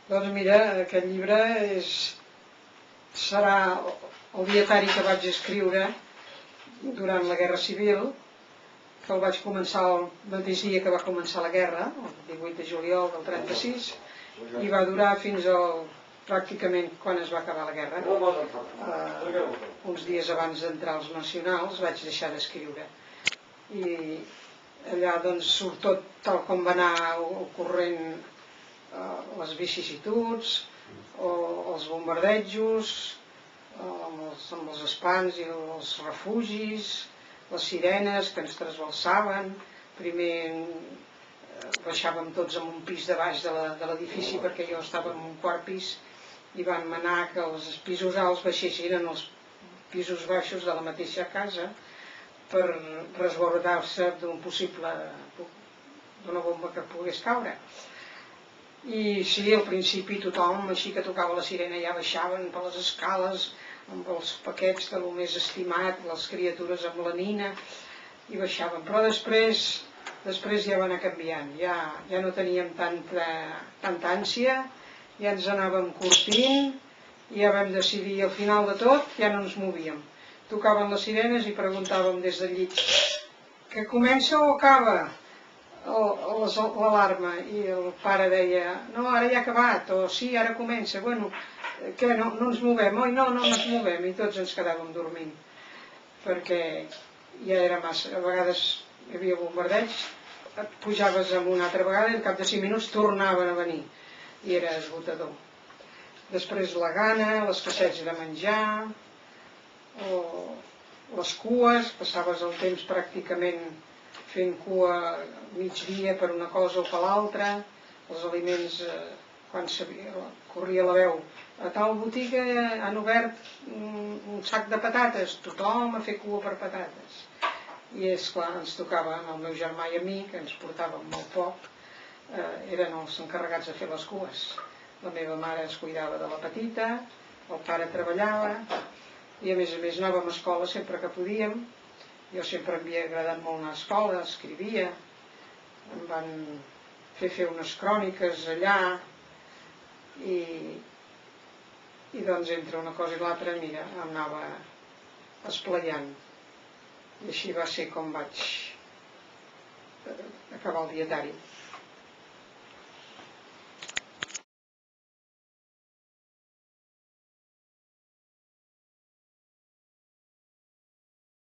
Doncs mira, aquest llibre serà el dietari que vaig escriure durant la Guerra Civil, que el vaig començar el mateix dia que va començar la guerra, el 18 de juliol del 36, i va durar fins pràcticament quan es va acabar la guerra. Uns dies abans d'entrar als nacionals vaig deixar d'escriure. I allà doncs surt tot tal com va anar ocorrent les vicissituds, els bombardejos, amb els espans i els refugis, les sirenes que ens trasbalsaven. Primer baixàvem tots en un pis de baix de l'edifici, perquè jo estava en un quart pis, i van manar que els pisos alts baixessin en els pisos baixos de la mateixa casa per resguardar-se d'una bomba que pogués caure. I sí, al principi tothom, així que tocava la sirena, ja baixaven per les escales amb els paquets de lo més estimat, les criatures amb la nina, i baixaven. Però després ja va anar canviant, ja no teníem tanta ànsia, ja ens anàvem curtint, i ja vam decidir, al final de tot, ja no ens movíem. Tocaven les sirenes i preguntàvem des del llit: que comença o acaba l'alarma? I el pare deia: no, ara ja ha acabat, o sí, ara comença. Bueno, què, no ens movem? Oi, no ens movem. I tots ens quedàvem dormint, perquè ja era massa. A vegades hi havia bombardeigs, et pujaves amb una altra vegada i al cap de 5 minuts tornaven a venir, i era esgotador. Després la gana, l'escasseig de menjar, o les cues, passaves el temps pràcticament fent cua migdia per una cosa o per l'altra. Els aliments, quan corria la veu: a tal botiga han obert un sac de patates, tothom a fer cua per patates. I és clar, ens tocava al meu germà i a mi, que ens portàvem molt poc, eren els encarregats de fer les cues. La meva mare es cuidava de la petita, el pare treballava, i a més anàvem a escola sempre que podíem. Jo sempre m'havia agradat molt anar a escola, escrivia, em van fer unes cròniques allà, i doncs entre una cosa i l'altra, mira, em anava esplaiant. I així va ser com vaig acabar el dietari.